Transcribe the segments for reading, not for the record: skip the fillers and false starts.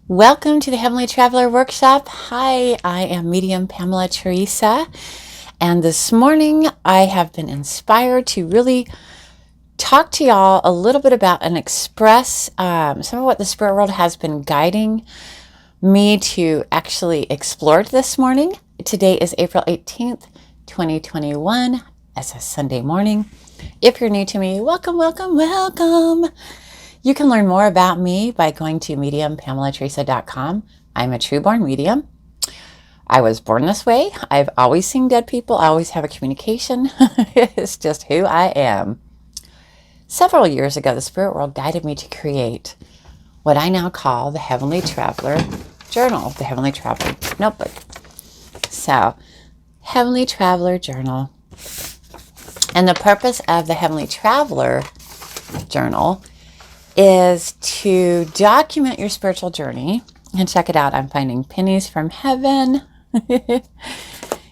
Welcome to the Heavenly Traveler Workshop. Hi, I am medium Pamela Theresa, and this morning I have been inspired to really talk to y'all a little bit about and express some of what the spirit world has been guiding me to actually explore this morning. Today is April 18th, 2021. It's a Sunday morning. If you're new to me, welcome, welcome, welcome. You can learn more about me by going to mediumpamelatheresa.com. I'm a true-born medium. I was born this way. I've always seen dead people. I always have a communication. It's just who I am. Several years ago, the spirit world guided me to create what I now call the Heavenly Traveler Journal, the Heavenly Traveler Notebook. So, Heavenly Traveler Journal. And the purpose of the Heavenly Traveler Journal is to document your spiritual journey. And check it out, I'm finding pennies from heaven.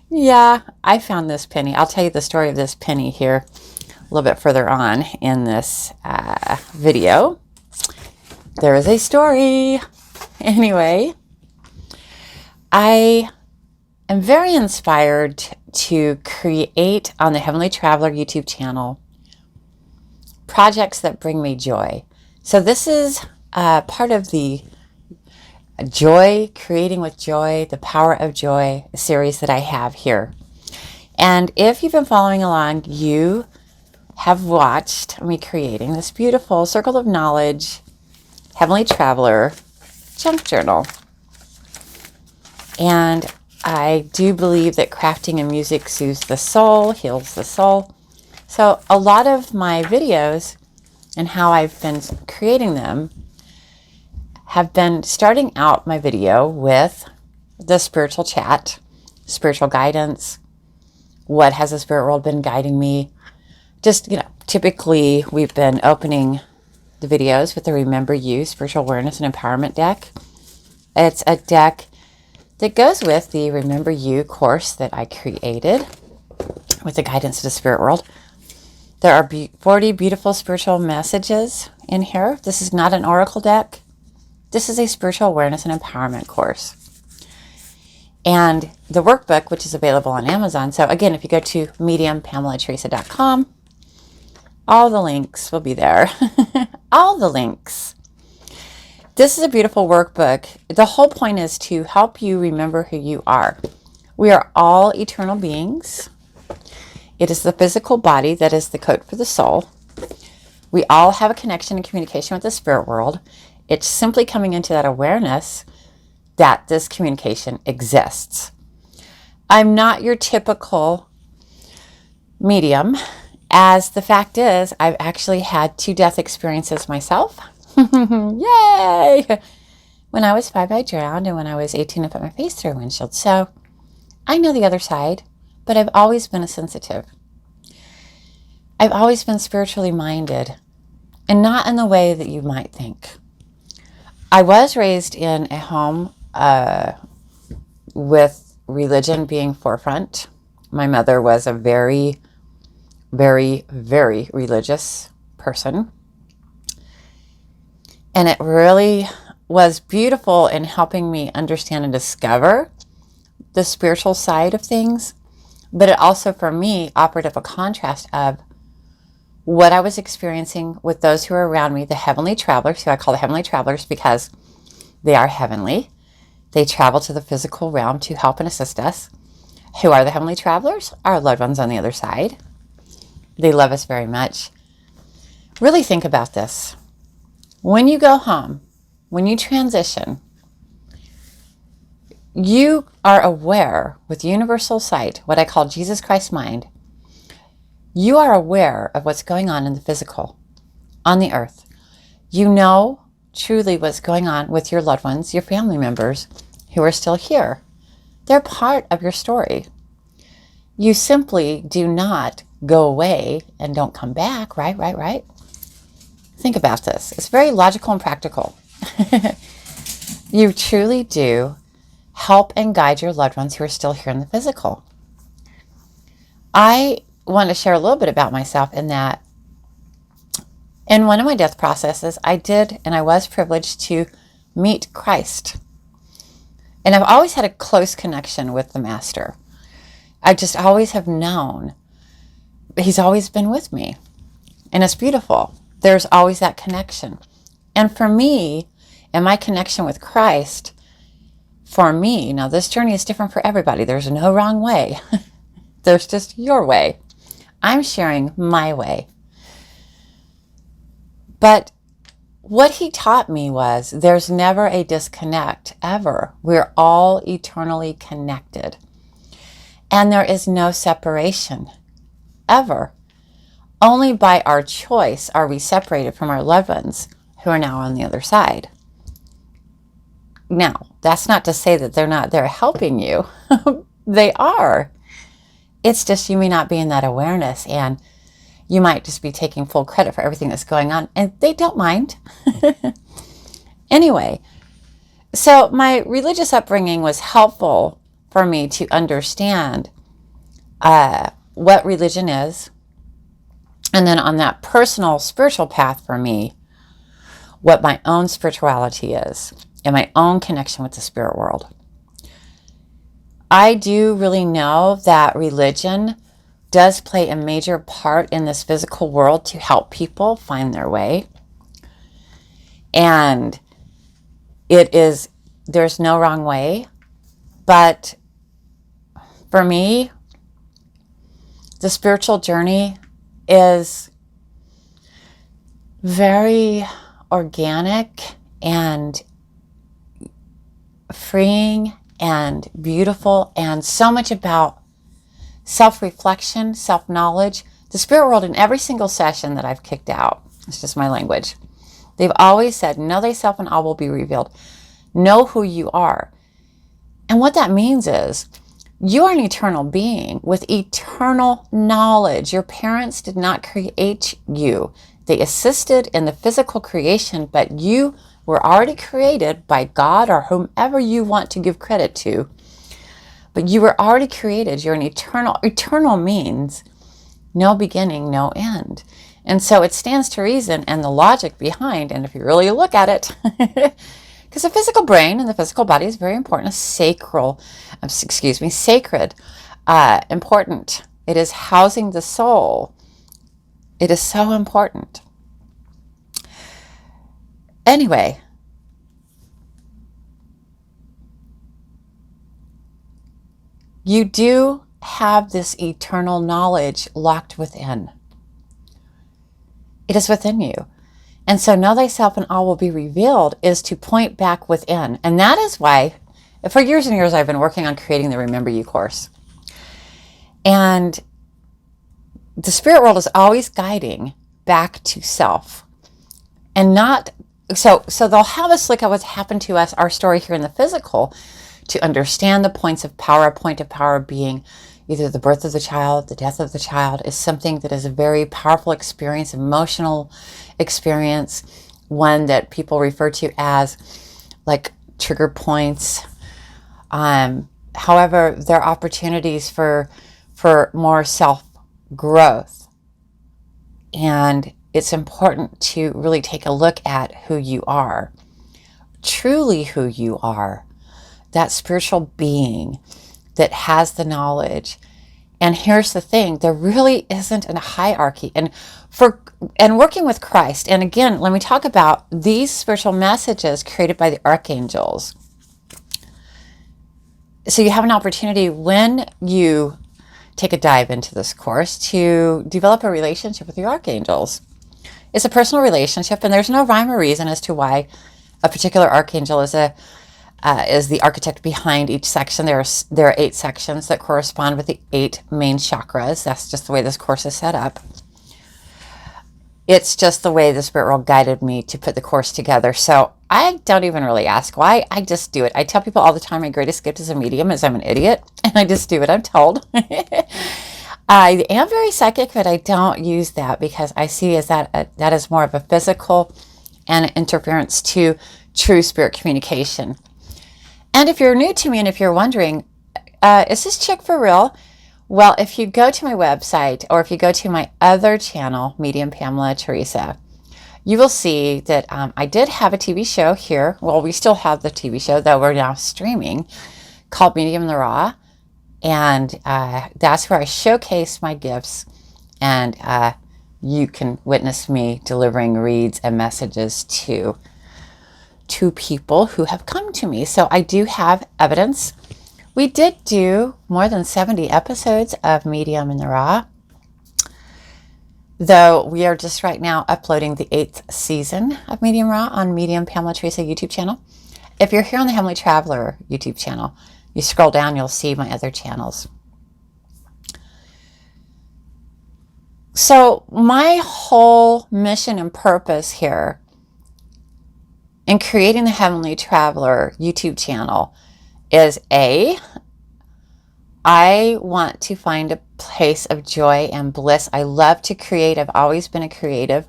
Yeah, I found this penny. I'll tell you the story of this penny here a little bit further on in this video. There is a story. Anyway, I am very inspired to create on the Heavenly Traveler YouTube channel projects that bring me joy. So this is part of the Joy, Creating with Joy, the Power of Joy series that I have here. And if you've been following along, you have watched me creating this beautiful Circle of Knowledge Heavenly Traveler junk journal. And I do believe that crafting and music soothes the soul, heals the soul. So a lot of my videos and how I've been creating them have been starting out my video with the spiritual chat, spiritual guidance. What has the spirit world been guiding me? Just, typically we've been opening the videos with the Remember You Spiritual Awareness and Empowerment deck. It's a deck that goes with the Remember You course that I created with the guidance of the spirit world. There are 40 beautiful spiritual messages in here. This is not an oracle deck. This is a spiritual awareness and empowerment course. And the workbook, which is available on Amazon. So again, if you go to mediumpamelatheresa.com, all the links will be there. All the links. This is a beautiful workbook. The whole point is to help you remember who you are. We are all eternal beings. It is the physical body that is the code for the soul. We all have a connection and communication with the spirit world. It's simply coming into that awareness that this communication exists. I'm not your typical medium, as the fact is I've actually had 2 death experiences myself. Yay! When I was 5, I drowned, and when I was 18, I put my face through a windshield. So I know the other side. But I've always been a sensitive. I've always been spiritually minded, and not in the way that you might think. I was raised in a home with religion being forefront. My mother was a very, very, very religious person. And it really was beautiful in helping me understand and discover the spiritual side of things. But it also, for me, offered up a contrast of what I was experiencing with those who are around me, the heavenly travelers, who I call the heavenly travelers because they are heavenly. They travel to the physical realm to help and assist us. Who are the heavenly travelers? Our loved ones on the other side. They love us very much. Really think about this. When you go home, when you transition, you are aware with universal sight, what I call Jesus Christ mind. You are aware of what's going on in the physical, on the earth. You know truly what's going on with your loved ones, your family members who are still here. They're part of your story. You simply do not go away and don't come back, right? Think about this. It's very logical and practical. You truly do help and guide your loved ones who are still here in the physical. I want to share a little bit about myself in that in one of my death processes, I was privileged to meet Christ. And I've always had a close connection with the Master. I just always have known he's always been with me. And it's beautiful. There's always that connection. And for me, and my connection with Christ, for me, now this journey is different for everybody. There's no wrong way. There's just your way. I'm sharing my way. But what he taught me was there's never a disconnect, ever. We're all eternally connected. And there is no separation, ever. Only by our choice are we separated from our loved ones who are now on the other side. Now, that's not to say that they're not there helping you. They are. It's just you may not be in that awareness, and you might just be taking full credit for everything that's going on, and they don't mind. Anyway, so my religious upbringing was helpful for me to understand what religion is, and then on that personal spiritual path for me, what my own spirituality is and my own connection with the spirit world. I do really know that religion does play a major part in this physical world to help people find their way. And there's no wrong way. But for me, the spiritual journey is very organic and freeing and beautiful, and so much about self-reflection, self-knowledge. The spirit world, in every single session that I've kicked out, it's just my language, they've always said, know thyself and all will be revealed. Know who you are. And what that means is you are an eternal being with eternal knowledge. Your parents did not create you. They assisted in the physical creation, but you were already created by God or whomever you want to give credit to. But you were already created. You're an eternal. Eternal means no beginning, no end. And so it stands to reason, and the logic behind, and if you really look at it, because the physical brain and the physical body is very important, sacred, important. It is housing the soul. It is so important. Anyway, you do have this eternal knowledge locked within. It is within you. And so know thyself and all will be revealed is to point back within. And that is why, for years and years, I've been working on creating the Remember You course. And the spirit world is always guiding back to self. And not, so they'll have us look at what's happened to us, our story here in the physical, to understand the points of power. A point of power being either the birth of the child, the death of the child, is something that is a very powerful experience, emotional experience, one that people refer to as like trigger points. However, there are opportunities for more self-growth. And it's important to really take a look at who you are, truly who you are, that spiritual being that has the knowledge. And here's the thing, there really isn't a hierarchy. And working with Christ, and again, let me talk about these spiritual messages created by the archangels. So you have an opportunity when you take a dive into this course to develop a relationship with the archangels. It's a personal relationship, and there's no rhyme or reason as to why a particular archangel is the architect behind each section. There are 8 sections that correspond with the 8 main chakras. That's just the way this course is set up. It's just the way the spirit world guided me to put the course together. So I don't even really ask why. I just do it. I tell people all the time my greatest gift as a medium is I'm an idiot, and I just do what I'm told. I am very psychic, but I don't use that because I see as that is more of a physical and interference to true spirit communication. And if you're new to me and if you're wondering, is this chick for real? Well, if you go to my website or if you go to my other channel, Medium Pamela Theresa, you will see that I did have a TV show here. Well, we still have the TV show, though we're now streaming, called Medium the Raw. And that's where I showcase my gifts. And you can witness me delivering reads and messages to people who have come to me. So I do have evidence. We did do more than 70 episodes of Medium in the Raw, though we are just right now uploading the 8th season of Medium Raw on Medium Pamela Theresa YouTube channel. If you're here on the Heavenly Traveler YouTube channel, you scroll down, you'll see my other channels. So my whole mission and purpose here in creating the Heavenly Traveler YouTube channel is I want to find a place of joy and bliss. I love to create. I've always been a creative.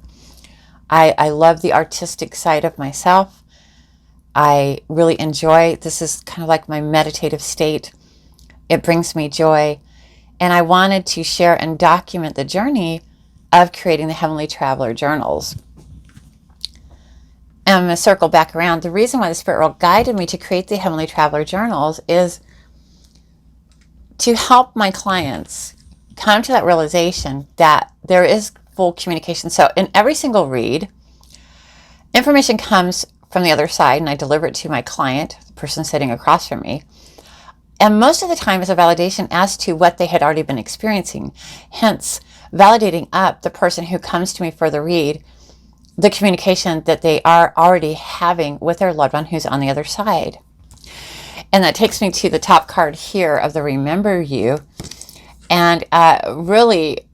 I love the artistic side of myself. I really enjoy, this is kind of like my meditative state. It brings me joy. And I wanted to share and document the journey of creating the Heavenly Traveler journals. And I'm going to circle back around. The reason why the Spirit World guided me to create the Heavenly Traveler journals is to help my clients come to that realization that there is full communication. So in every single read, information comes from the other side and I deliver it to my client, the person sitting across from me. And most of the time it's a validation as to what they had already been experiencing. Hence, validating up the person who comes to me for the read, the communication that they are already having with their loved one who's on the other side. And that takes me to the top card here of the Remember You. And really,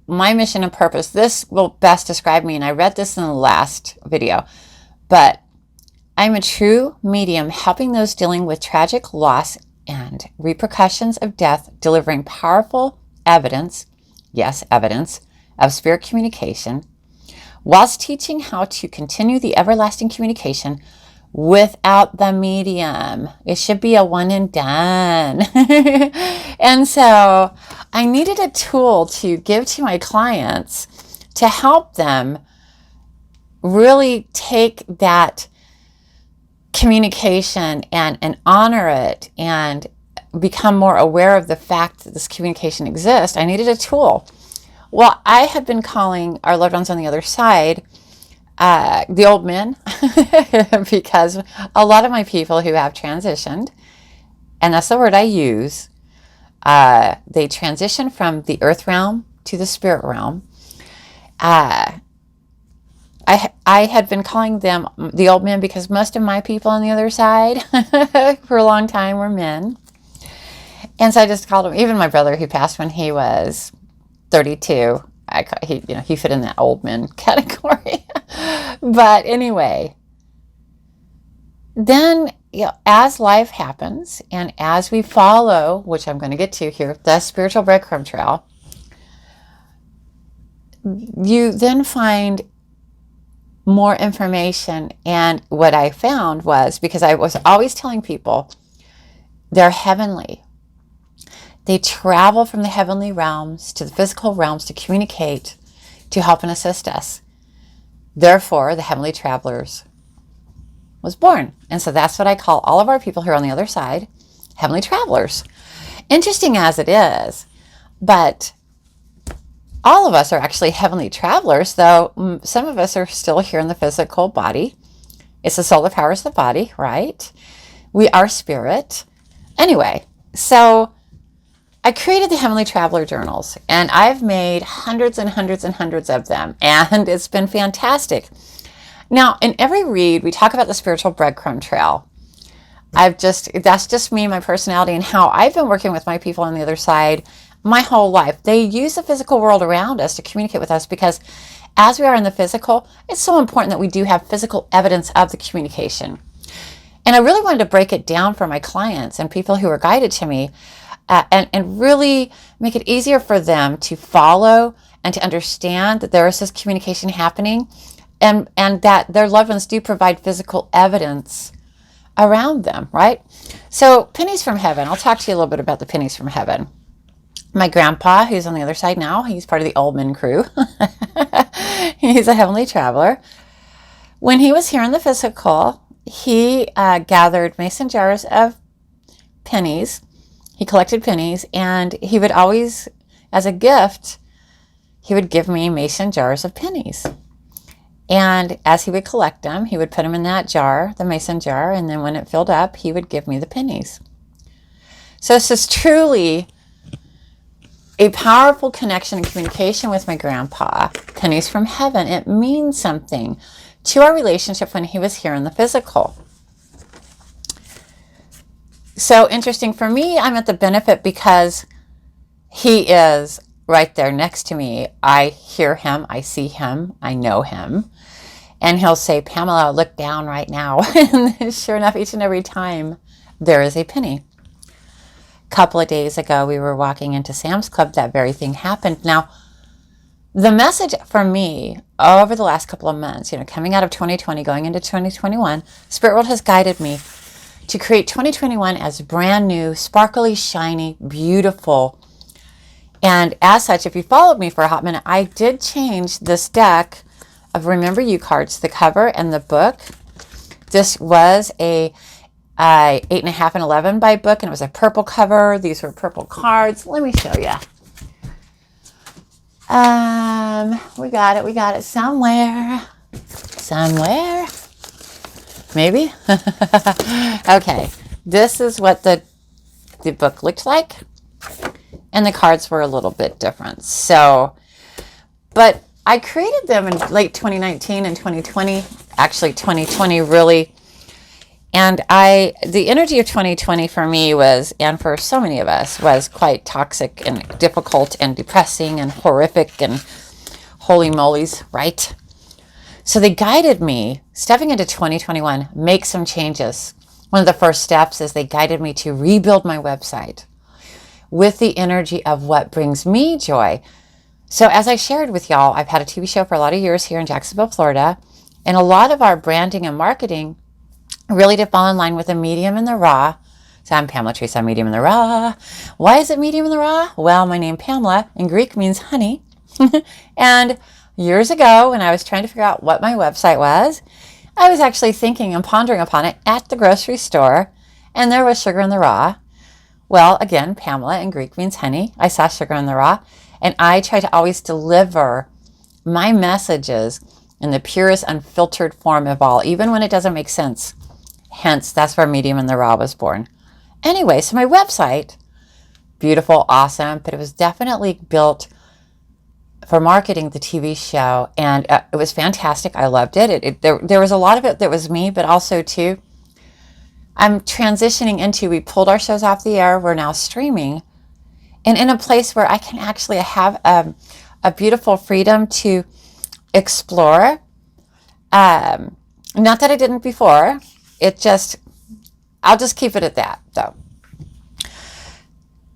my mission and purpose, this will best describe me, and I read this in the last video, but I'm a true medium helping those dealing with tragic loss and repercussions of death, delivering powerful evidence, yes, evidence, of spirit communication, whilst teaching how to continue the everlasting communication without the medium. It should be a one and done. And so I needed a tool to give to my clients to help them really take that communication and honor it and become more aware of the fact that this communication exists. I needed a tool. Well, I had been calling our loved ones on the other side the old men because a lot of my people who have transitioned, and that's the word I use, they transition from the earth realm to the spirit realm. I had been calling them the old men because most of my people on the other side for a long time were men. And so I just called them, even my brother who passed when he was 32, he fit in that old men category. But anyway, then as life happens and as we follow, which I'm going to get to here, the spiritual breadcrumb trail, you then find more information. And what I found was, because I was always telling people they're heavenly, they travel from the heavenly realms to the physical realms to communicate, to help and assist us. Therefore, the Heavenly Travelers was born. And so that's what I call all of our people here on the other side, Heavenly Travelers. Interesting as it is, but all of us are actually Heavenly Travelers, though some of us are still here in the physical body. It's the soul that powers the body, right? We are spirit. Anyway, so I created the Heavenly Traveler journals, and I've made hundreds and hundreds and hundreds of them, and it's been fantastic. Now, in every read, we talk about the spiritual breadcrumb trail. That's just me, my personality, and how I've been working with my people on the other side my whole life. They use the physical world around us to communicate with us because as we are in the physical, it's so important that we do have physical evidence of the communication. And I really wanted to break it down for my clients and people who are guided to me, and really make it easier for them to follow and to understand that there is this communication happening, and that their loved ones do provide physical evidence around them, right? So pennies from heaven. I'll talk to you a little bit about the pennies from heaven. My grandpa, who's on the other side now, he's part of the Oldman crew. He's a Heavenly Traveler. When he was here in the physical, he gathered mason jars of pennies. He collected pennies, and he would always, as a gift, he would give me mason jars of pennies. And as he would collect them, he would put them in that jar, the mason jar, and then when it filled up, he would give me the pennies. So this is truly a powerful connection and communication with my grandpa. Pennies from heaven. It means something to our relationship when he was here in the physical. So interesting for me, I'm at the benefit because he is right there next to me. I hear him, I see him, I know him. And he'll say, Pamela, look down right now. And sure enough, each and every time there is a penny. A couple of days ago, we were walking into Sam's Club. That very thing happened. Now, the message for me over the last couple of months, coming out of 2020, going into 2021, Spirit World has guided me to create 2021 as brand new, sparkly, shiny, beautiful. And as such, if you followed me for a hot minute, I did change this deck of Remember You cards, the cover and the book. This was a 8.5 and 11 by book, and it was a purple cover. These were purple cards. Let me show you. We got it somewhere. Maybe. Okay, this is what the book looked like, and the cards were a little bit different. So, but I created them in late 2019 and 2020, actually 2020 really. And the energy of 2020 for me was, and for so many of us, was quite toxic and difficult and depressing and horrific and holy mollies, right? So they guided me, stepping into 2021, make some changes. One of the first steps is they guided me to rebuild my website with the energy of what brings me joy. So as I shared with y'all, I've had a TV show for a lot of years here in Jacksonville, Florida, and a lot of our branding and marketing really did fall in line with the medium and the raw. So I'm Pamela Theresa, I'm medium and the raw. Why is it medium and the raw? Well, my name Pamela in Greek means honey. And years ago, when I was trying to figure out what my website was, I was actually thinking and pondering upon it at the grocery store, and there was sugar in the raw. Well, again, Pamela in Greek means honey. I saw sugar in the raw, and I try to always deliver my messages in the purest, unfiltered form of all, even when it doesn't make sense. Hence, that's where Medium and the Raw was born. Anyway, so my website, beautiful, awesome, but it was definitely built for marketing the TV show, and it was fantastic. I loved it. There was a lot of it that was me, but also, too, I'm transitioning into, we pulled our shows off the air, we're now streaming, and in a place where I can actually have a beautiful freedom to explore. Not that I didn't before. I'll just keep it at that, though.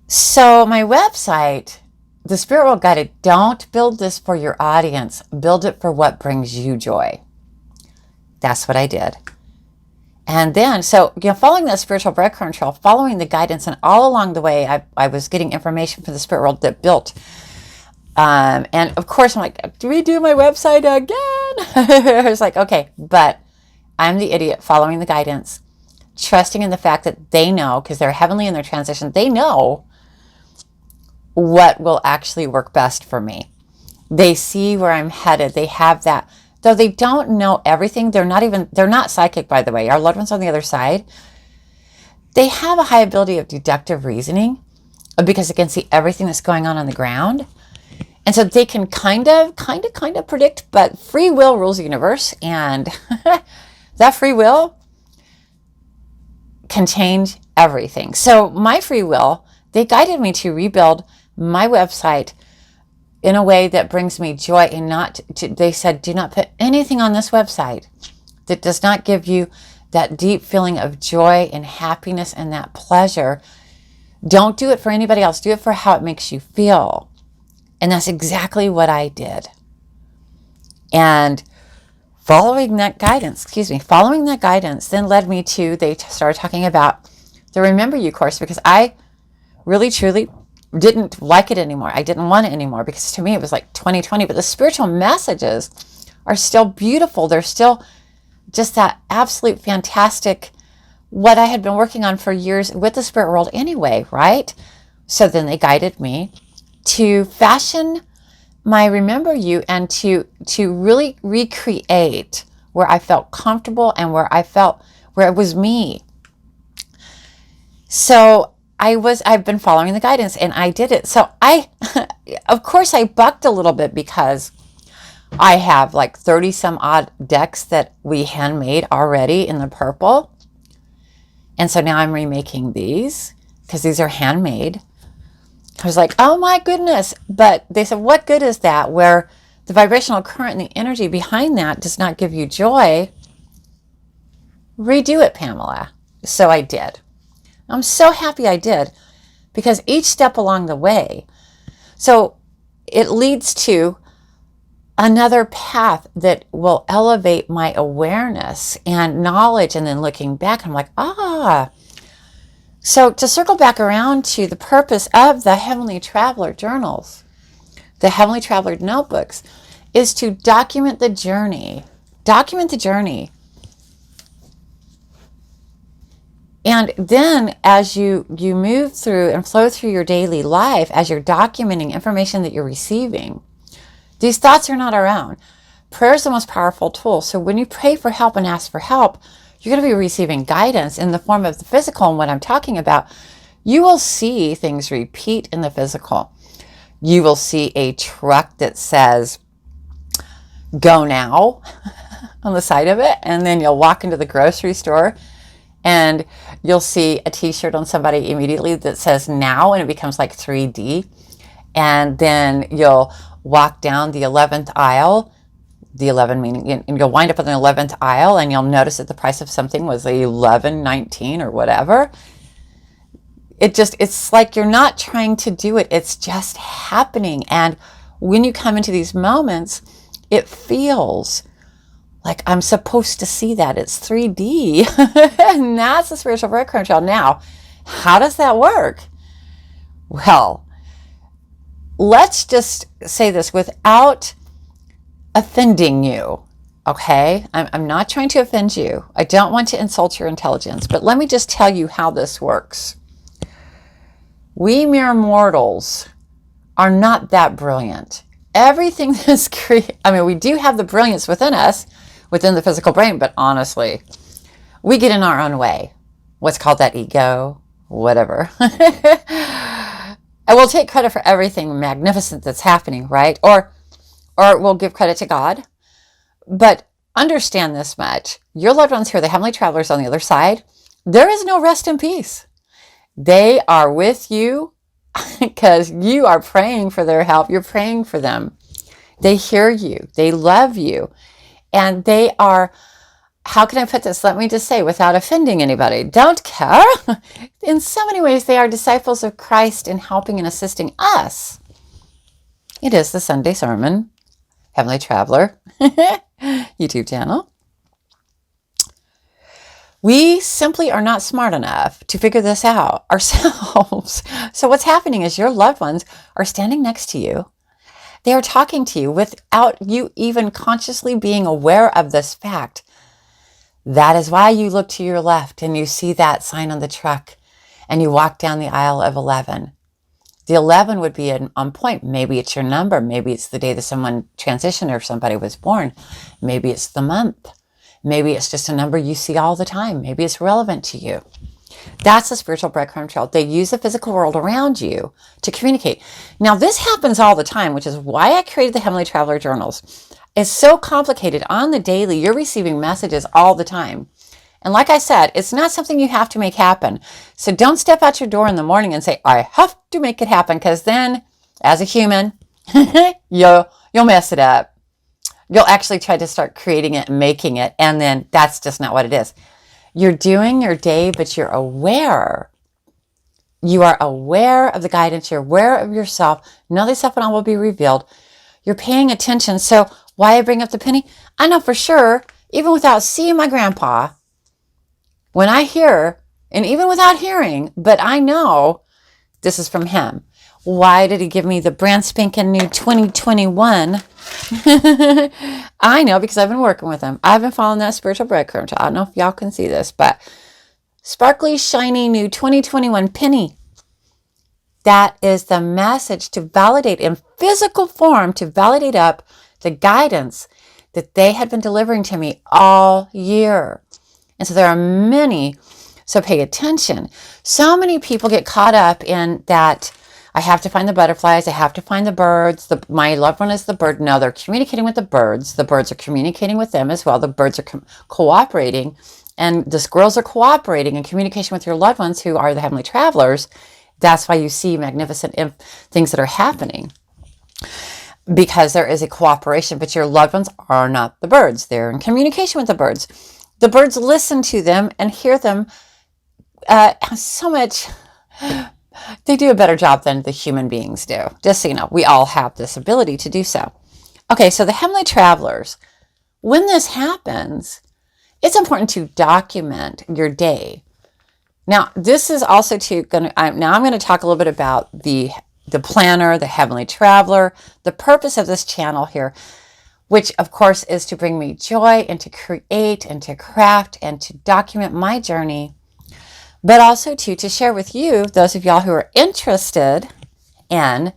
So my website, the Spirit World guided, don't build this for your audience. Build it for what brings you joy. That's what I did. And then, so, following that spiritual breadcrumb trail, following the guidance, and all along the way, I was getting information from the Spirit World that built. And of course, I'm like, do we do my website again? I was like, okay, but I'm the idiot following the guidance, trusting in the fact that they know, because they're heavenly in their transition, they know what will actually work best for me. They see where I'm headed. They have that. Though they don't know everything, they're not psychic, by the way. Our loved ones on the other side, they have a high ability of deductive reasoning because they can see everything that's going on the ground. And so they can kind of predict, but free will rules the universe. And that free will can change everything. So my free will, they guided me to rebuild my website in a way that brings me joy, and they said, do not put anything on this website that does not give you that deep feeling of joy and happiness and that pleasure. Don't do it for anybody else. Do it for how it makes you feel. And that's exactly what I did. And following that guidance then led me to, they started talking about the Remember You course, because I really, truly didn't like it anymore. I didn't want it anymore, because to me it was like 2020, but the spiritual messages are still beautiful. They're still just that absolute fantastic, what I had been working on for years with the spirit world anyway, right? So then they guided me to fashion my Remember You and to really recreate where I felt comfortable and where it was me. So I've been following the guidance and I did it. So of course I bucked a little bit because I have like 30 some odd decks that we handmade already in the purple. And so now I'm remaking these because these are handmade. I was like, oh my goodness. But they said, what good is that where the vibrational current and the energy behind that does not give you joy? Redo it, Pamela. So I did. I'm so happy I did because each step along the way, so it leads to another path that will elevate my awareness and knowledge. And then looking back, I'm like, So to circle back around to the purpose of the Heavenly Traveler journals, the Heavenly Traveler notebooks, is to document the journey. Document the journey. And then as you move through and flow through your daily life, as you're documenting information that you're receiving, these thoughts are not our own. Prayer is the most powerful tool. So when you pray for help and ask for help, you're going to be receiving guidance in the form of the physical. And what I'm talking about, you will see things repeat in the physical. You will see a truck that says, go now on the side of it. And then you'll walk into the grocery store and you'll see a t-shirt on somebody immediately that says now, and it becomes like 3D. And then you'll walk down the 11th aisle, the 11 meaning, and you'll wind up on the 11th aisle and you'll notice that the price of something was $11.19 or whatever. It's like you're not trying to do it. It's just happening. And when you come into these moments, it feels like I'm supposed to see that. It's 3D. And that's the spiritual breadcrumb trail. Now, how does that work? Well, let's just say this without offending you, okay? I'm not trying to offend you. I don't want to insult your intelligence, but let me just tell you how this works. We mere mortals are not that brilliant. Everything that's we do have the brilliance within us, within the physical brain, but honestly, we get in our own way. What's called that ego, whatever. And we'll take credit for everything magnificent that's happening, right? Or we'll give credit to God. But understand this much. Your loved ones here, the Heavenly Travelers on the other side, there is no rest in peace. They are with you because you are praying for their help. You're praying for them. They hear you. They love you. And they are, how can I put this? Let me just say, without offending anybody, don't care. In so many ways, they are disciples of Christ in helping and assisting us. It is the Sunday Sermon, Heavenly Traveler YouTube channel. We simply are not smart enough to figure this out ourselves. So what's happening is your loved ones are standing next to you. They are talking to you without you even consciously being aware of this fact. That is why you look to your left and you see that sign on the truck and you walk down the aisle of 11. The 11 would be on point. Maybe it's your number. Maybe it's the day that someone transitioned or somebody was born. Maybe it's the month. Maybe it's just a number you see all the time. Maybe it's relevant to you. That's the spiritual breadcrumb trail. They use the physical world around you to communicate. Now, this happens all the time, which is why I created the Heavenly Traveler journals. It's so complicated. On the daily, you're receiving messages all the time. And like I said, it's not something you have to make happen. So don't step out your door in the morning and say, I have to make it happen, because then, as a human, you'll mess it up. You'll actually try to start creating it and making it, and then that's just not what it is. You're doing your day, but you're aware. You are aware of the guidance. You're aware of yourself. None of this stuff and all will be revealed. You're paying attention. So why I bring up the penny? I know for sure, even without seeing my grandpa, when I hear, and even without hearing, but I know this is from him. Why did he give me the brand spanking new 2021? I know, because I've been working with him. I've been following that spiritual breadcrumb. I don't know if y'all can see this, but sparkly, shiny new 2021 penny. That is the message to validate in physical form, to validate up the guidance that they had been delivering to me all year. And so there are many, so pay attention. So many people get caught up in that, I have to find the butterflies, I have to find the birds, my loved one is the bird. No, they're communicating with the birds are communicating with them as well. The birds are cooperating, and the squirrels are cooperating in communication with your loved ones who are the heavenly travelers. That's why you see magnificent things that are happening, because there is a cooperation, but your loved ones are not the birds. They're in communication with the birds. The birds listen to them and hear them so much. They do a better job than the human beings do. Just so you know, we all have this ability to do so. Okay, so the heavenly travelers, when this happens, it's important to document your day. Now, this is also I'm going to talk a little bit about the planner, the heavenly traveler, the purpose of this channel here, which of course is to bring me joy and to create and to craft and to document my journey, but also to share with you, those of y'all who are interested in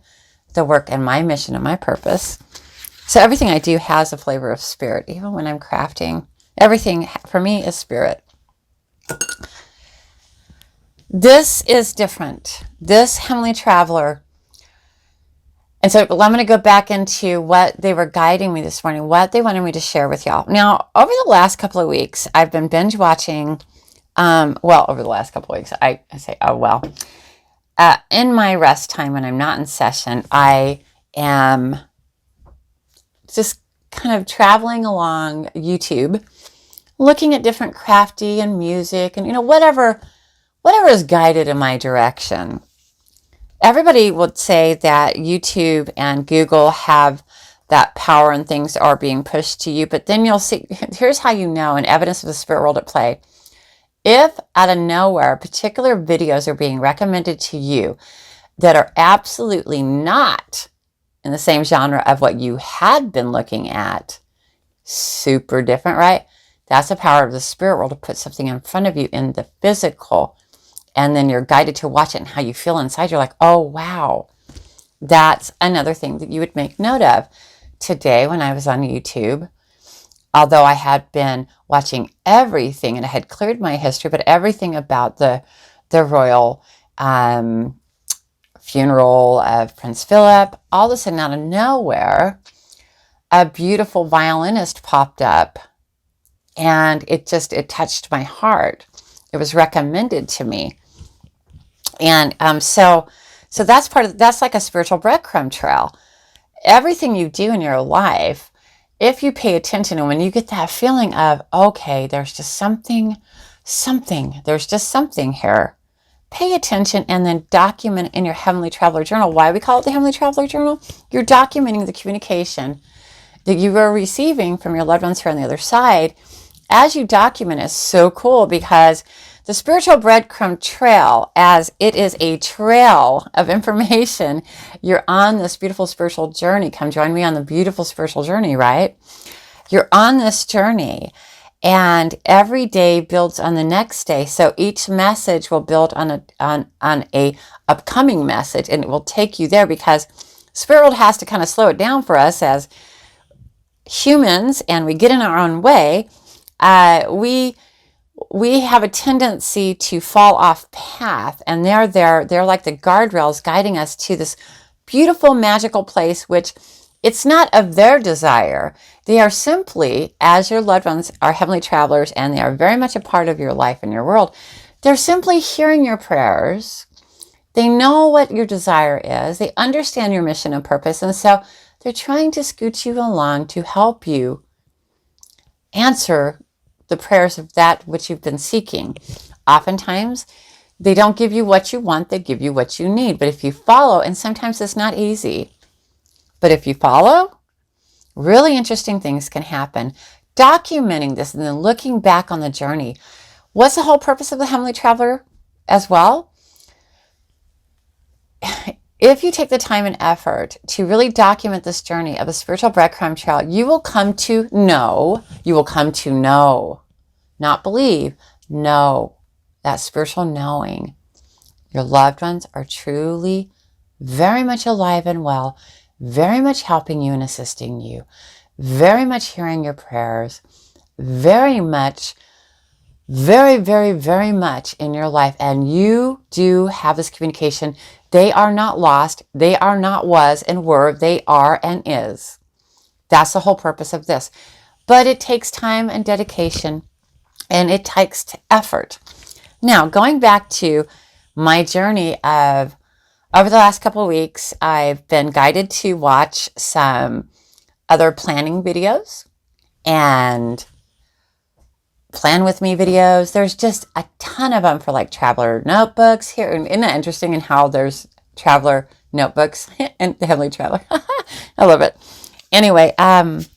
the work and my mission and my purpose. So everything I do has a flavor of spirit, even when I'm crafting. Everything for me is spirit. This is different. This heavenly traveler. And so I'm going to go back into what they were guiding me this morning, what they wanted me to share with y'all. Now, over the last couple of weeks, I've been binge watching, over the last couple of weeks, I say, in my rest time when I'm not in session, I am just kind of traveling along YouTube, looking at different crafty and music and, whatever is guided in my direction. Everybody would say that YouTube and Google have that power and things are being pushed to you, but then you'll see, here's how you know, and evidence of the spirit world at play. If out of nowhere, particular videos are being recommended to you that are absolutely not in the same genre of what you had been looking at, super different, right? That's the power of the spirit world to put something in front of you in the physical, and then you're guided to watch it, and how you feel inside. You're like, oh, wow. That's another thing that you would make note of. Today, when I was on YouTube, although I had been watching everything, and I had cleared my history, but everything about the royal funeral of Prince Philip, all of a sudden, out of nowhere, a beautiful violinist popped up, and it touched my heart. It was recommended to me. And so that's like a spiritual breadcrumb trail. Everything you do in your life, if you pay attention, and when you get that feeling of, okay, there's just something, there's just something here, pay attention and then document in your Heavenly Traveler Journal. Why we call it the Heavenly Traveler Journal? You're documenting the communication that you are receiving from your loved ones here on the other side. As you document, it's so cool, because the spiritual breadcrumb trail, as it is a trail of information, you're on this beautiful spiritual journey. Come join me on the beautiful spiritual journey, right? You're on this journey, and every day builds on the next day. So each message will build on a upcoming message, and it will take you there, because spirit world has to kind of slow it down for us as humans, and we get in our own way. We have a tendency to fall off path, and they're like the guardrails guiding us to this beautiful magical place, which it's not of their desire. They are simply, as your loved ones are heavenly travelers, and they are very much a part of your life and your world, they're simply hearing your prayers. They know what your desire is. They understand your mission and purpose, and so they're trying to scoot you along to help you answer the prayers of that which you've been seeking. Oftentimes, they don't give you what you want, they give you what you need. But if you follow, and sometimes it's not easy, but if you follow, really interesting things can happen. Documenting this and then looking back on the journey. What's the whole purpose of the Heavenly Traveler as well? if you take the time and effort to really document this journey of a spiritual breadcrumb trail, you will come to know, not believe, know, that spiritual knowing. Your loved ones are truly very much alive and well, very much helping you and assisting you, very much hearing your prayers, very much, very much in your life. And you do have this communication. They are not lost. They are not was and were. They are and is. That's the whole purpose of this. But it takes time and dedication, and it takes effort. Now, going back to my journey of over the last couple of weeks, I've been guided to watch some other planning videos and plan with me videos. There's just a ton of them for like traveler notebooks here. And isn't that interesting in how there's traveler notebooks and the Heavenly Traveler? I love it. Anyway, I've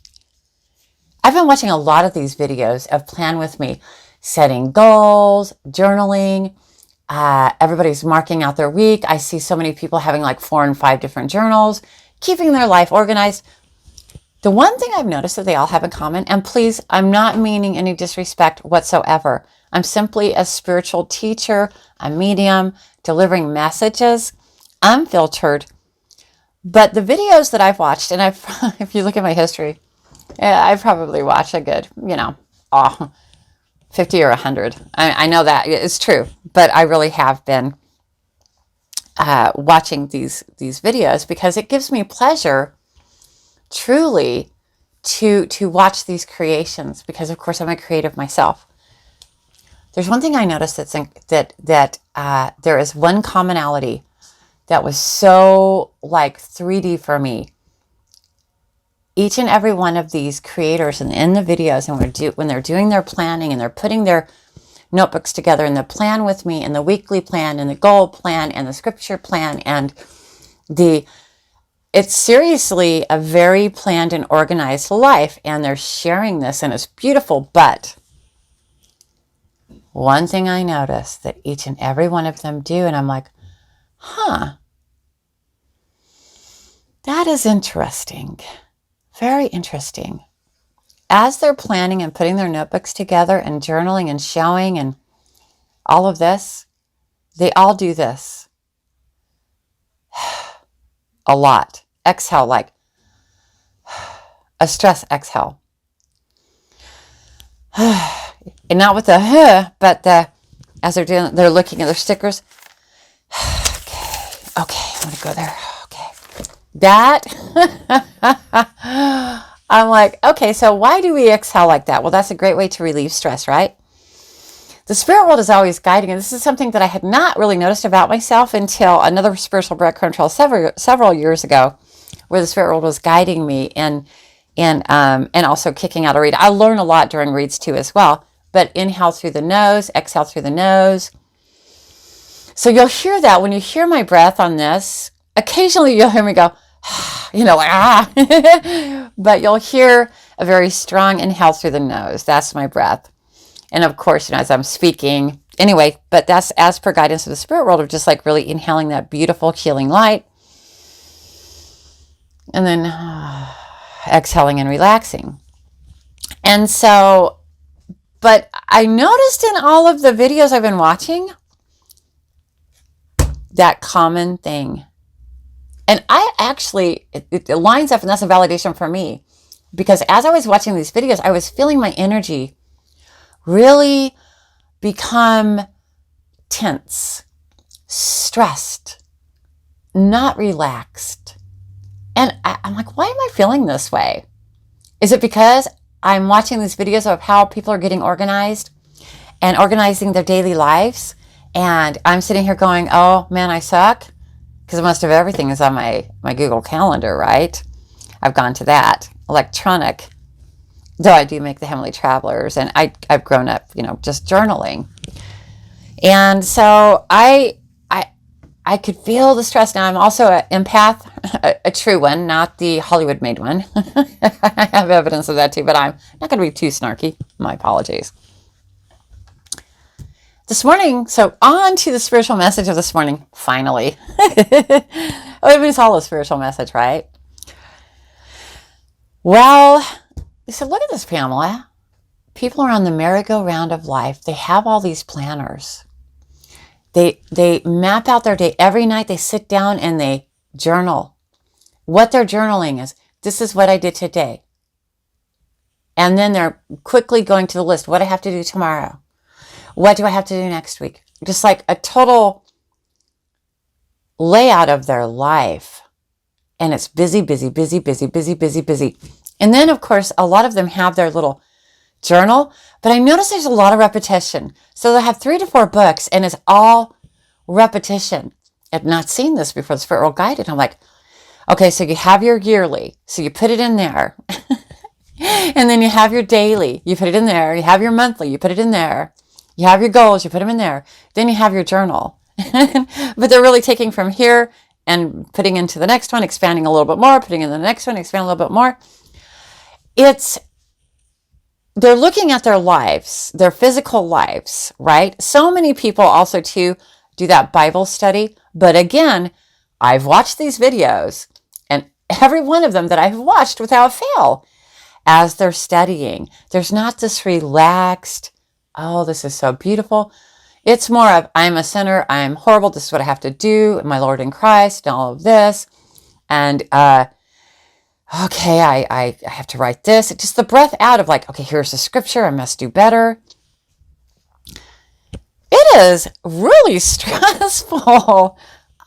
been watching a lot of these videos of plan with me, setting goals, journaling. Everybody's marking out their week. I see so many people having like 4 and 5 different journals, keeping their life organized. The one thing I've noticed that they all have in common, and please, I'm not meaning any disrespect whatsoever. I'm simply a spiritual teacher, a medium, delivering messages, unfiltered. But the videos that I've watched, and if you look at my history, I've probably watched a good, 50 or 100. I know that it's true, but I really have been watching these videos because it gives me pleasure, truly, to watch these creations, because of course I'm a creative myself. There's one thing I noticed that there is one commonality that was so like 3D for me. Each and every one of these creators and in the videos, and when they're doing their planning and they're putting their notebooks together, and the plan with me and the weekly plan and the goal plan and the scripture plan, and it's seriously a very planned and organized life, and they're sharing this, and it's beautiful. But one thing I noticed that each and every one of them do, and I'm like, that is interesting. Very interesting. As they're planning and putting their notebooks together and journaling and showing and all of this, they all do this. A lot. Exhale, like a stress exhale. And not with the but as they're doing, they're looking at their stickers. Okay, I'm going to go there. That, I'm like, okay, so why do we exhale like that? Well, that's a great way to relieve stress, right? The spirit world is always guiding, and this is something that I had not really noticed about myself until another spiritual breadcrumb trail several years ago, where the spirit world was guiding me and also kicking out a read. I learn a lot during reads too as well, but inhale through the nose, exhale through the nose. So you'll hear that when you hear my breath on this. Occasionally you'll hear me go, but you'll hear a very strong inhale through the nose. That's my breath. And of course, as I'm speaking, anyway, but that's as per guidance of the spirit world, of just like really inhaling that beautiful healing light. And then exhaling and relaxing. And so, but I noticed in all of the videos I've been watching, that common thing. And I actually, it lines up, and that's a validation for me, because as I was watching these videos, I was feeling my energy really become tense, stressed, not relaxed. And I'm like, why am I feeling this way? Is it because I'm watching these videos of how people are getting organized and organizing their daily lives, and I'm sitting here going, oh man, I suck? Because most of everything is on my Google Calendar, right? I've gone to that. Electronic. Though I do make the Heavenly Travelers, and I've grown up, just journaling. And so I could feel the stress. Now I'm also an empath, a true one, not the Hollywood-made one. I have evidence of that too, but I'm not going to be too snarky. My apologies. this morning, so on to the spiritual message of this morning, finally. It's all a spiritual message, right? Well, they said, look at this, Pamela. People are on the merry-go-round of life. They have all these planners. They map out their day. Every night they sit down and they journal. What they're journaling is, this is what I did today. And then they're quickly going to the list. What do I have to do tomorrow? What do I have to do next week? Just like a total layout of their life. And it's busy, busy, busy, busy, busy, busy, busy. And then, of course, a lot of them have their little journal. But I notice there's a lot of repetition. So they'll have 3 to 4 books, and it's all repetition. I've not seen this before. The Spirit World Guided. I'm like, okay, so you have your yearly. So you put it in there. And then you have your daily. You put it in there. You have your monthly. You put it in there. You have your goals, you put them in there. Then you have your journal. But they're really taking from here and putting into the next one, expanding a little bit more, putting in the next one, expanding a little bit more. They're looking at their lives, their physical lives, right? So many people also too do that Bible study. But again, I've watched these videos, and every one of them that I've watched without fail, as they're studying, there's not this relaxed, oh, this is so beautiful. It's more of, I'm a sinner, I'm horrible, this is what I have to do, my Lord in Christ, and all of this. And, okay, I have to write this. It's just the breath out of like, okay, here's the scripture, I must do better. It is really stressful.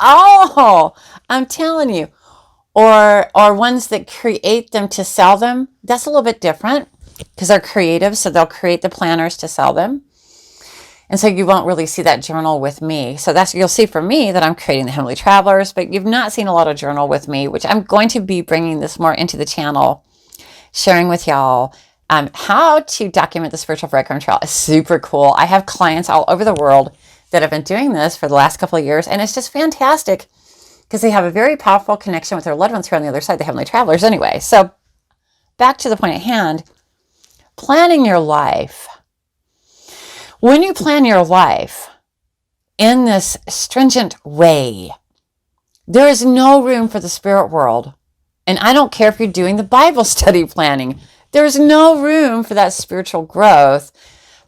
Oh, I'm telling you. Or ones that create them to sell them. That's a little bit different, because they're creative, so they'll create the planners to sell them. And so you won't really see that journal with me. So you'll see for me that I'm creating the Heavenly Travelers, but you've not seen a lot of journal with me, which I'm going to be bringing this more into the channel, sharing with y'all how to document the spiritual breadcrumb trail. It's super cool. I have clients all over the world that have been doing this for the last couple of years, and it's just fantastic because they have a very powerful connection with their loved ones here on the other side, the Heavenly Travelers anyway. So back to the point at hand. Planning your life. When you plan your life in this stringent way, there is no room for the spirit world. And I don't care if you're doing the Bible study planning. There's no room for that spiritual growth,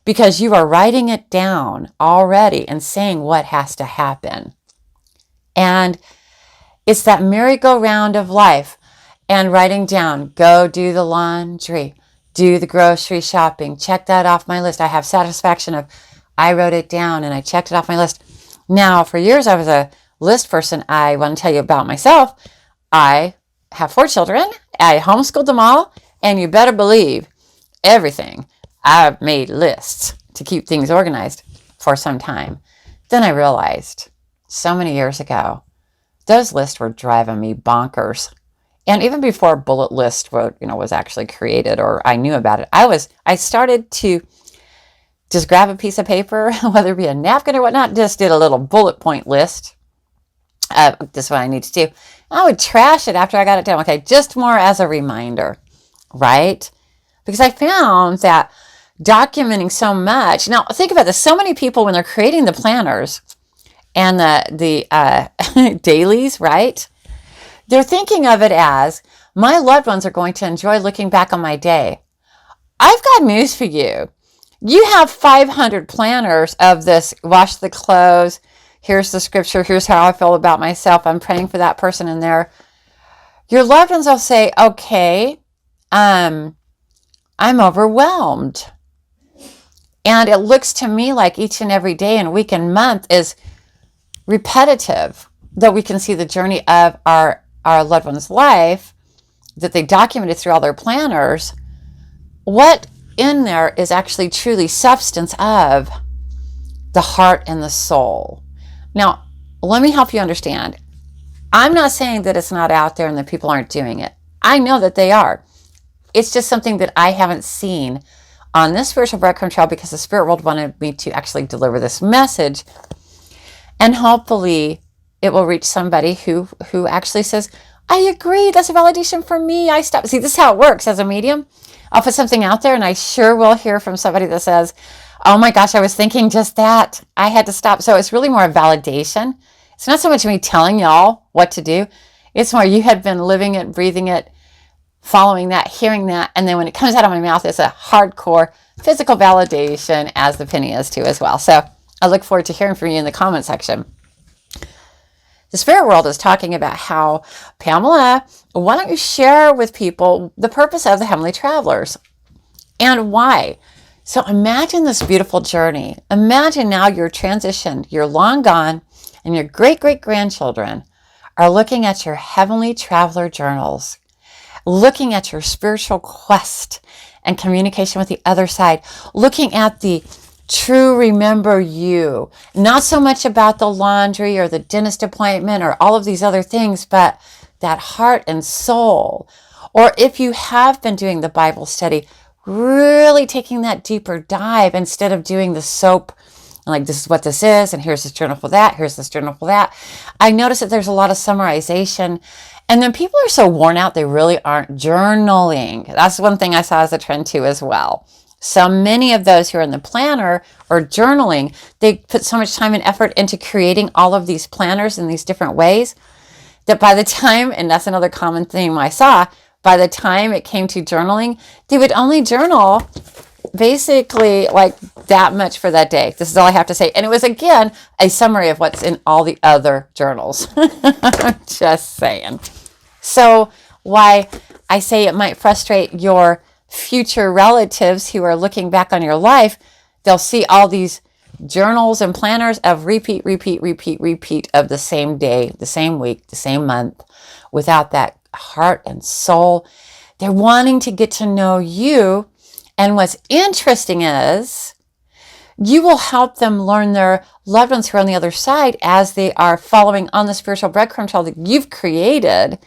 because you are writing it down already and saying what has to happen. And it's that merry-go-round of life, and writing down, go do the laundry, do the grocery shopping, check that off my list. I have satisfaction of, I wrote it down and I checked it off my list. Now, for years, I was a list person. I want to tell you about myself. I have 4 children. I homeschooled them all. And you better believe everything. I've made lists to keep things organized for some time. Then I realized so many years ago, those lists were driving me bonkers. And even before bullet list was actually created, or I knew about it, I started to just grab a piece of paper, whether it be a napkin or whatnot, just did a little bullet point list. This is what I need to do. I would trash it after I got it done. Okay, just more as a reminder, right? Because I found that documenting so much. Now, think about this. So many people, when they're creating the planners and the dailies, right? They're thinking of it as, my loved ones are going to enjoy looking back on my day. I've got news for you. You have 500 planners of this, wash the clothes, here's the scripture, here's how I feel about myself, I'm praying for that person in there. Your loved ones will say, okay, I'm overwhelmed. And it looks to me like each and every day and week and month is repetitive, though we can see the journey of our loved one's life that they documented through all their planners. What in there is actually truly substance of the heart and the soul. Now, let me help you understand. I'm not saying that it's not out there and that people aren't doing it. I know that they are. It's just something that I haven't seen on this spiritual breadcrumb trail, because the spirit world wanted me to actually deliver this message. And hopefully it will reach somebody who actually says, I agree, that's a validation for me. See, this is how it works as a medium. I'll put something out there and I sure will hear from somebody that says, Oh my gosh, I was thinking just that. I had to stop. So it's really more a validation. It's not so much me telling y'all what to do. It's more you had been living it, breathing it, following that, hearing that. And then when it comes out of my mouth, it's a hardcore physical validation, as the penny is too as well. So I look forward to hearing from you in the comment section. The spirit world is talking about how, Pamela, why don't you share with people the purpose of the Heavenly Travelers and why? So imagine this beautiful journey. Imagine now you're transitioned, you're long gone, and your great-great-grandchildren are looking at your Heavenly Traveler journals, looking at your spiritual quest and communication with the other side, looking at the true remember you, not so much about the laundry or the dentist appointment or all of these other things, but that heart and soul. Or if you have been doing the Bible study, really taking that deeper dive instead of doing the soap, like this is what this is, and here's this journal for that, here's this journal for that. I notice that there's a lot of summarization, and then people are so worn out they really aren't journaling. That's one thing I saw as a trend too as well. So many of those who are in the planner or journaling, they put so much time and effort into creating all of these planners in these different ways that by the time, and that's another common theme I saw, by the time it came to journaling, they would only journal basically like that much for that day. This is all I have to say. And it was, again, a summary of what's in all the other journals. Just saying. So why I say it might frustrate your future relatives who are looking back on your life, they'll see all these journals and planners of repeat of the same day, the same week, the same month, without that heart and soul. They're wanting to get to know you. And what's interesting is you will help them learn their loved ones who are on the other side as they are following on the spiritual breadcrumb trail that you've created.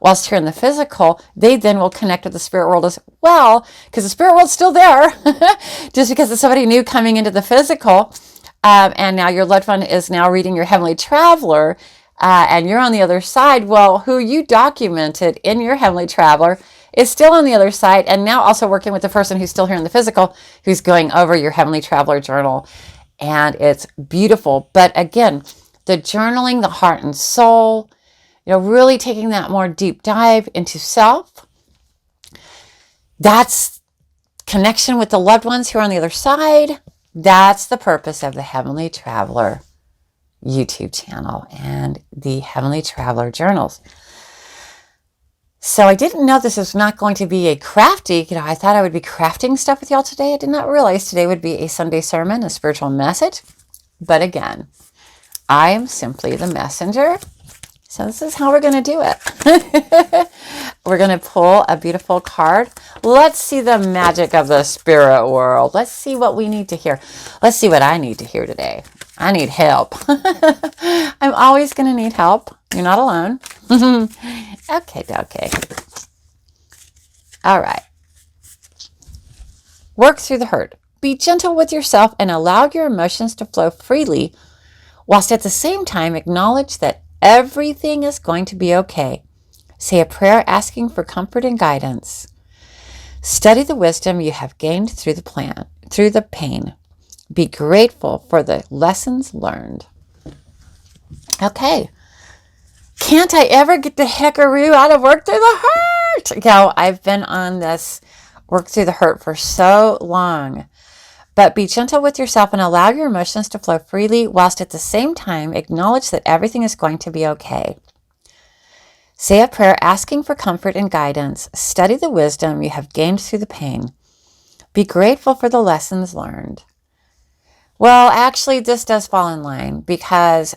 Whilst here in the physical, they then will connect with the spirit world as well, because the spirit world's still there, just because it's somebody new coming into the physical. And now your loved one is now reading your Heavenly Traveler, and you're on the other side. Well, who you documented in your Heavenly Traveler is still on the other side, and now also working with the person who's still here in the physical, who's going over your Heavenly Traveler journal. And it's beautiful. But again, the journaling, the heart and soul, really taking that more deep dive into self. That's connection with the loved ones who are on the other side. That's the purpose of the Heavenly Traveler YouTube channel and the Heavenly Traveler journals. So I didn't know this was not going to be a crafty, I thought I would be crafting stuff with y'all today. I did not realize today would be a Sunday sermon, a spiritual message. But again, I am simply the messenger. So this is how we're going to do it. We're going to pull a beautiful card. Let's see the magic of the spirit world. Let's see what we need to hear. Let's see what I need to hear today. I need help. I'm always going to need help. You're not alone. Okay. All right. Work through the hurt. Be gentle with yourself and allow your emotions to flow freely, whilst at the same time acknowledge that everything is going to be okay. Say a prayer asking for comfort and guidance. Study the wisdom you have gained through the pain. Be grateful for the lessons learned. Okay. Can't I ever get the heckaroo out of work through the hurt? I've been on this work through the hurt for so long. But be gentle with yourself and allow your emotions to flow freely, whilst at the same time acknowledge that everything is going to be okay. Say a prayer asking for comfort and guidance. Study the wisdom you have gained through the pain. Be grateful for the lessons learned. Well, actually, this does fall in line because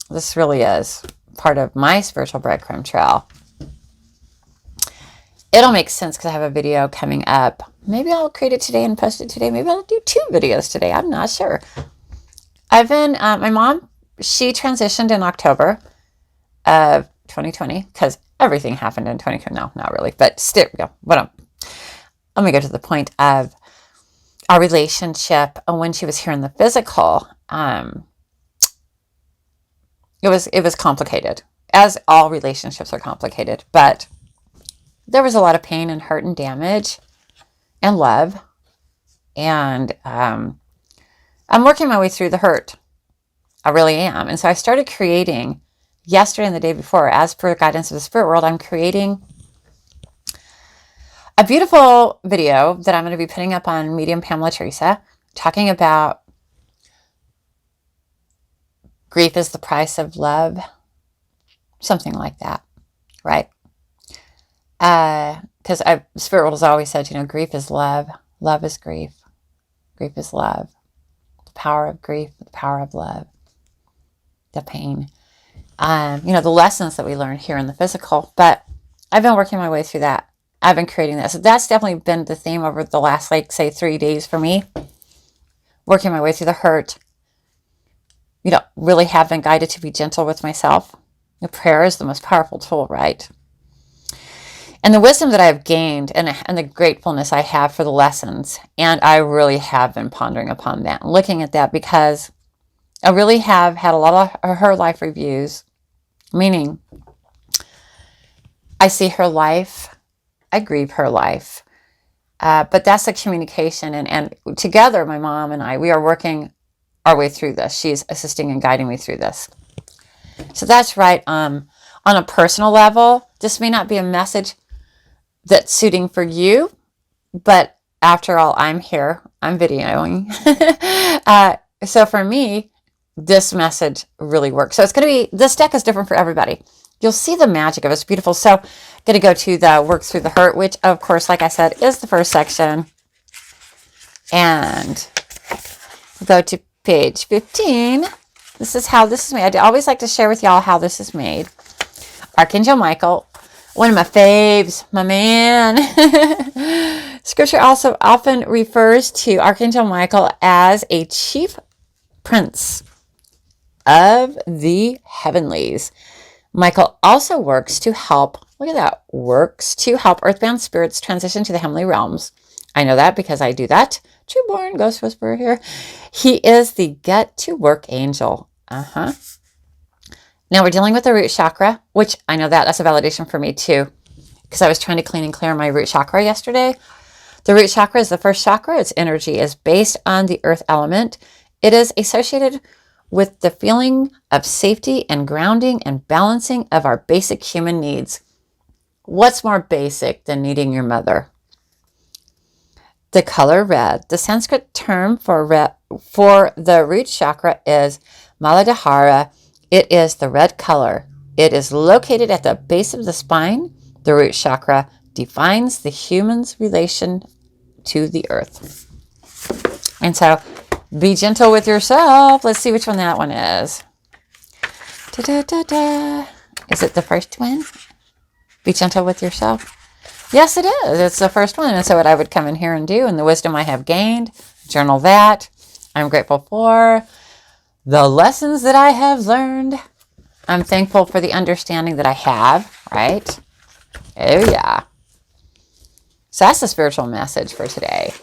this really is part of my spiritual breadcrumb trail. It'll make sense because I have a video coming up. Maybe I'll create it today and post it today. Maybe I'll do 2 videos today. I'm not sure. My mom, she transitioned in October of 2020 because everything happened in 2020. No, not really, but still, let me go to the point of our relationship. When she was here in the physical, it was complicated, as all relationships are complicated, but there was a lot of pain and hurt and damage and love And I'm working my way through the hurt. I really am. And so I started creating yesterday and the day before, as per the guidance of the spirit world, I'm creating a beautiful video that I'm going to be putting up on Medium Pamela Theresa, talking about grief is the price of love, something like that, right? Because spirit world has always said, grief is love, love is grief, grief is love, the power of grief, the power of love, the pain, the lessons that we learn here in the physical. But I've been working my way through that. I've been creating this. So that's definitely been the theme over the last, say 3 days for me. Working my way through the hurt. Really have been guided to be gentle with myself. Prayer is the most powerful tool, right? And the wisdom that I've gained and the gratefulness I have for the lessons. And I really have been pondering upon that and looking at that, because I really have had a lot of her life reviews, meaning I see her life, I grieve her life. But that's the communication. And together, my mom and I, we are working our way through this. She's assisting and guiding me through this. So that's right. On a personal level, this may not be a message that's suiting for you, but after all, I'm here, I'm videoing. So for me, this message really works. So it's going to be, this deck is different for everybody. You'll see the magic of it. It's beautiful. So I'm going to go to the Work Through the Hurt, which of course, like I said, is the first section. And go to page 15. This is how this is made. I always like to share with y'all how this is made. Archangel Michael, one of my faves, my man. Scripture also often refers to Archangel Michael as a chief prince of the heavenlies. Michael also works to help, look at that, works to help earthbound spirits transition to the heavenly realms. I know that because I do that. Trueborn Ghost Whisperer here. He is the get to work angel. Now we're dealing with the root chakra, which I know that's a validation for me too, because I was trying to clean and clear my root chakra yesterday. The root chakra is the first chakra. Its energy is based on the earth element. It is associated with the feeling of safety and grounding and balancing of our basic human needs. What's more basic than needing your mother? The color red. The Sanskrit term for the root chakra is Muladhara. It is the red color. It is located at the base of the spine. The root chakra defines the human's relation to the earth. And so, be gentle with yourself. Let's see which one that one is. Is it the first one? Be gentle with yourself. Yes, it is. It's the first one. And so what I would come in here and do, and the wisdom I have gained, journal that. I'm grateful for the lessons that I have learned. I'm thankful for the understanding that I have, right? Oh, yeah. So that's the spiritual message for today.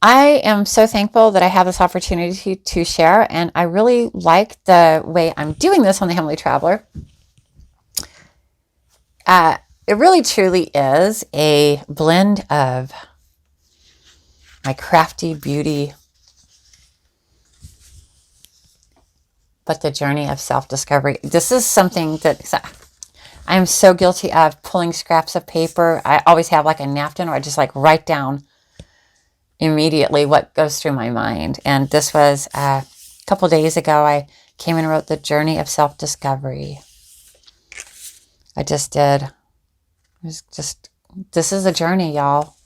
I am so thankful that I have this opportunity to share, and I really like the way I'm doing this on the Heavenly Traveler. It really truly is a blend of my crafty beauty, but the journey of self-discovery. This is something that I'm so guilty of, pulling scraps of paper. I always have like a napkin, or I just like write down immediately what goes through my mind. And this was a couple days ago, I came and wrote the journey of self-discovery. I just did. This is a journey, y'all.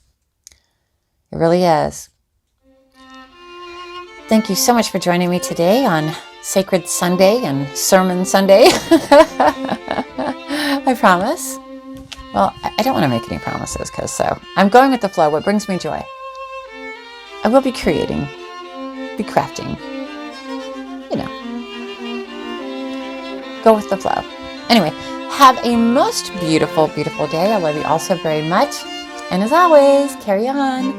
It really is. Thank you so much for joining me today on Sacred Sunday and Sermon Sunday. I promise. Well, I don't want to make any promises, so I'm going with the flow. What brings me joy? I will be creating, be crafting, go with the flow. Anyway, have a most beautiful, beautiful day. I love you all so very much. And as always, carry on.